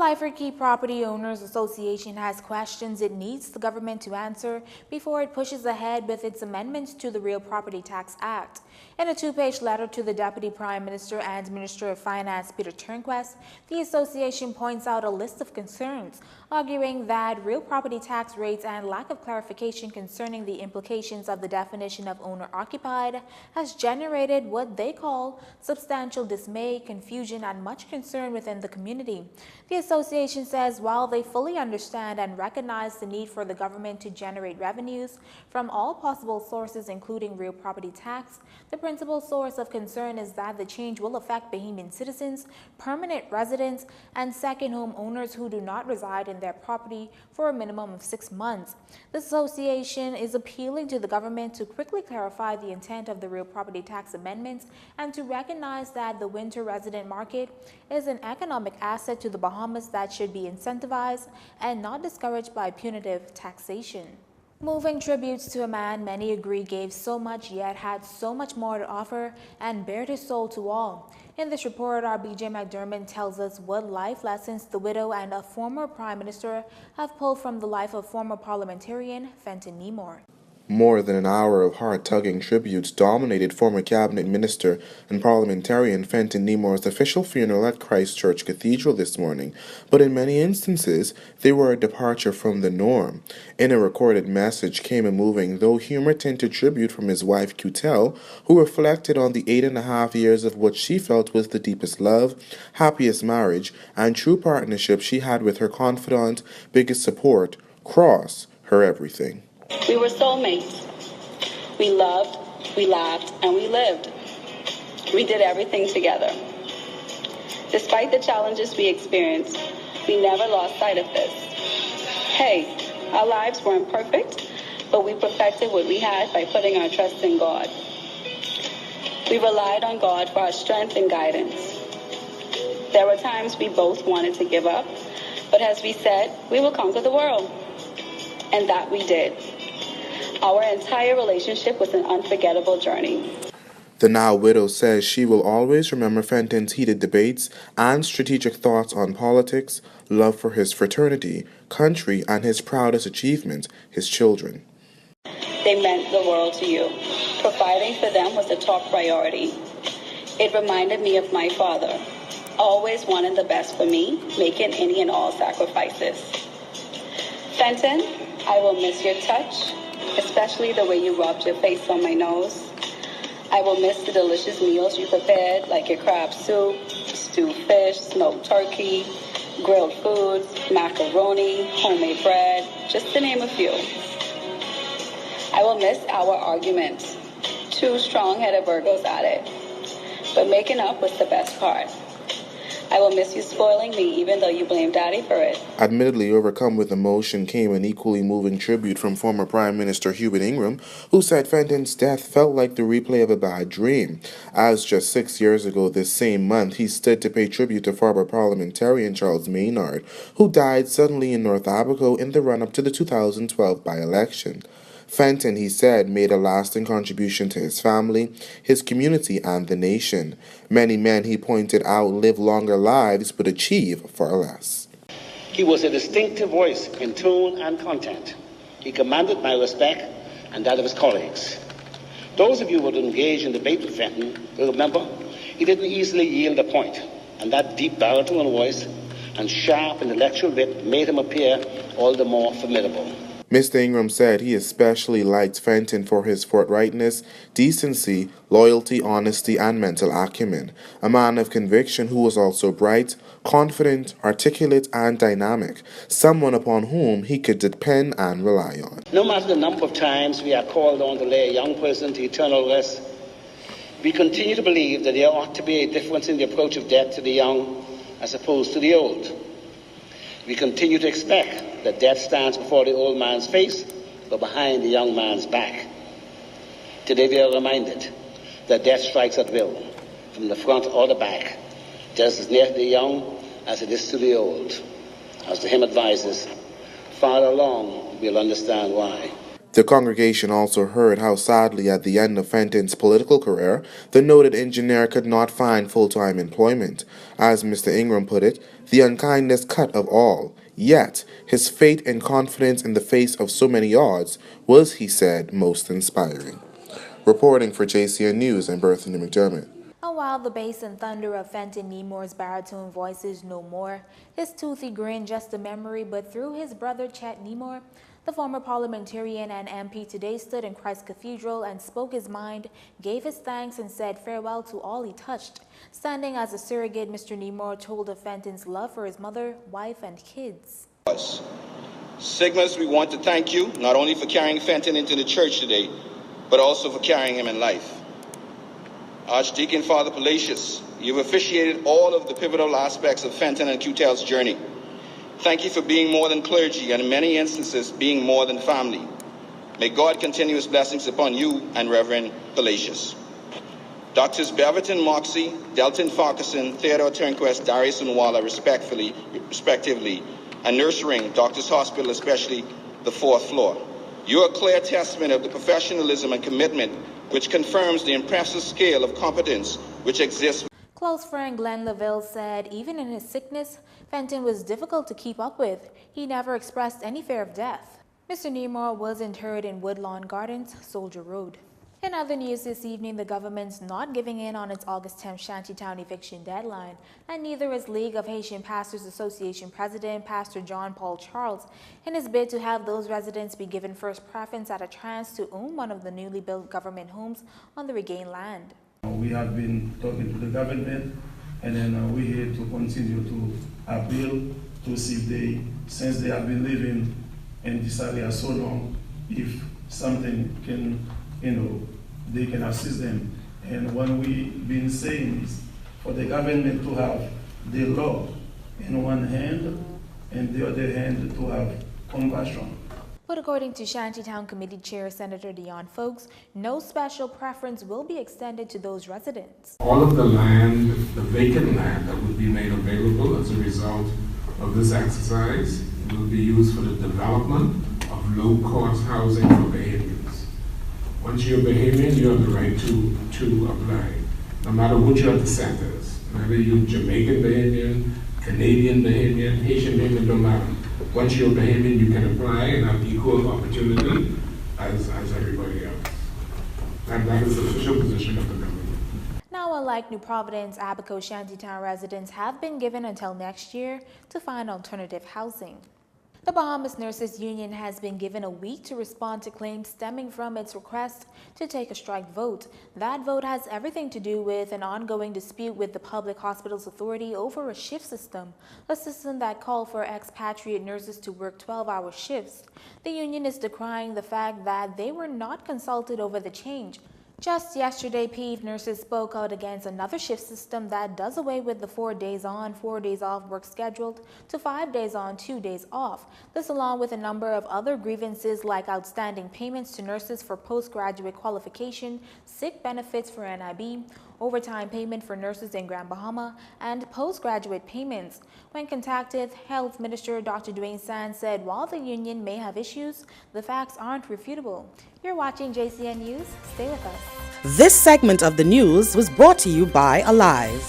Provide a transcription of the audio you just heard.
Lifer Key Property Owners Association has questions it needs the government to answer before it pushes ahead with its amendments to the Real Property Tax Act. In a two-page letter to the Deputy Prime Minister and Minister of Finance, Peter Turnquest, the association points out a list of concerns, arguing that real property tax rates and lack of clarification concerning the implications of the definition of owner-occupied has generated what they call substantial dismay, confusion, and much concern within the community. The association says while they fully understand and recognize the need for the government to generate revenues from all possible sources, including real property tax, the principal source of concern is that the change will affect Bahamian citizens, permanent residents, and second-home owners who do not reside in their property for a minimum of 6 months. The association is appealing to the government to quickly clarify the intent of the real property tax amendments and to recognize that the winter resident market is an economic asset to the Bahamas that should be incentivized and not discouraged by punitive taxation. Moving tributes to a man many agree gave so much yet had so much more to offer and bared his soul to all. In this report, our BJ McDermott tells us what life lessons the widow and a former prime minister have pulled from the life of former parliamentarian Fenton Nemore. More than an hour of heart-tugging tributes dominated former cabinet minister and parliamentarian Fenton Nemore's official funeral at Christ Church Cathedral this morning, but in many instances, they were a departure from the norm. In a recorded message came a moving, though humor-tinted tribute from his wife, Cutel, who reflected on the 8.5 years of what she felt was the deepest love, happiest marriage, and true partnership she had with her confidant, biggest support, Cross, her everything. We were soulmates. We loved, we laughed, and we lived. We did everything together. Despite the challenges we experienced, we never lost sight of this. Hey, our lives weren't perfect, but we perfected what we had by putting our trust in God. We relied on God for our strength and guidance. There were times we both wanted to give up, but as we said, we will conquer the world. And that we did. Our entire relationship was an unforgettable journey. The now widow says she will always remember Fenton's heated debates and strategic thoughts on politics, love for his fraternity, country, and his proudest achievement, his children. They meant the world to you. Providing for them was a top priority. It reminded me of my father, always wanting the best for me, making any and all sacrifices. Fenton, I will miss your touch, especially the way you rubbed your face on my nose. I will miss the delicious meals you prepared, like your crab soup, stewed fish, smoked turkey, grilled foods, macaroni, homemade bread, just to name a few. I will miss our arguments. Two strong-headed Virgos at it. But making up was the best part. I will miss you spoiling me, even though you blame Daddy for it. Admittedly overcome with emotion came an equally moving tribute from former Prime Minister Hubert Ingram, who said Fenton's death felt like the replay of a bad dream, as just 6 years ago this same month he stood to pay tribute to former parliamentarian Charles Maynard, who died suddenly in North Abaco in the run-up to the 2012 by-election. Fenton, he said, made a lasting contribution to his family, his community, and the nation. Many men, he pointed out, live longer lives but achieve far less. He was a distinctive voice in tone and content. He commanded my respect and that of his colleagues. Those of you who would engage in debate with Fenton will remember he didn't easily yield a point, and that deep baritone voice and sharp intellectual wit made him appear all the more formidable. Mr. Ingram said he especially liked Fenton for his forthrightness, decency, loyalty, honesty, and mental acumen. A man of conviction who was also bright, confident, articulate, and dynamic. Someone upon whom he could depend and rely on. No matter the number of times we are called on to lay a young person to eternal rest, we continue to believe that there ought to be a difference in the approach of death to the young as opposed to the old. We continue to expect that death stands before the old man's face, but behind the young man's back. Today we are reminded that death strikes at will, from the front or the back, just as near to the young as it is to the old. As the hymn advises, far along we'll understand why. The congregation also heard how sadly at the end of Fenton's political career, the noted engineer could not find full-time employment. As Mr. Ingram put it, the unkindest cut of all. Yet, his faith and confidence in the face of so many odds was, he said, most inspiring. Reporting for JCN News, I'm Berthany McDermott. And while the bass and thunder of Fenton Nemore's baritone voice is no more, his toothy grin just a memory, but through his brother Chet Nemore, the former parliamentarian and MP today stood in Christ Cathedral and spoke his mind, gave his thanks, and said farewell to all he touched. Standing as a surrogate, Mr. Nemore told of Fenton's love for his mother, wife, and kids. Sigmas, we want to thank you not only for carrying Fenton into the church today, but also for carrying him in life. Archdeacon Father Palacios, you've officiated all of the pivotal aspects of Fenton and Q-Tel's journey. Thank you for being more than clergy and in many instances being more than family. May God continue his blessings upon you and Reverend Palacios. Doctors Beverton Moxie, Delton Farquharson, Theodore Turnquest, Darius Unwala, respectively, and nursing Doctors Hospital, especially the 4th floor. You're a clear testament of the professionalism and commitment which confirms the impressive scale of competence which exists. Close friend Glenn Laville said even in his sickness, Fenton was difficult to keep up with. He never expressed any fear of death. Mr. Nemore was interred in Woodlawn Gardens, Soldier Road. In other news this evening, the government's not giving in on its August 10th Shantytown eviction deadline, and neither is League of Haitian Pastors Association President Pastor John Paul Charles in his bid to have those residents be given first preference at a chance to own one of the newly built government homes on the regained land. We have been talking to the government, and then we're here to continue to appeal to see if they, since they have been living in this area so long, if something can, they can assist them. And what we've been saying is for the government to have the law in one hand and the other hand to have compassion. But according to Shantytown Committee Chair Senator Dion Folks, no special preference will be extended to those residents. All of the land, the vacant land that will be made available as a result of this exercise will be used for the development of low-cost housing for Bahamians. Once you're Bahamian, you have the right to apply, no matter what your descent is. Whether you're Jamaican Bahamian, Canadian Bahamian, Haitian Bahamian, don't matter. Once you're Bahamian, you can apply and have equal opportunity as everybody else. And that is the official position of the government. Now, unlike New Providence, Abaco Shantytown residents have been given until next year to find alternative housing. The Bahamas Nurses Union has been given a week to respond to claims stemming from its request to take a strike vote. That vote has everything to do with an ongoing dispute with the Public Hospitals Authority over a shift system that called for expatriate nurses to work 12-hour shifts. The union is decrying the fact that they were not consulted over the change. Just yesterday, peeved nurses spoke out against another shift system that does away with the 4 days on, 4 days off work scheduled to 5 days on, 2 days off. This along with a number of other grievances like outstanding payments to nurses for postgraduate qualification, sick benefits for NIB, overtime payment for nurses in Grand Bahama, and postgraduate payments. When contacted, Health Minister Dr. Dwayne Sands said while the union may have issues, the facts aren't refutable. You're watching JCN News. Stay with us. This segment of the news was brought to you by Alive.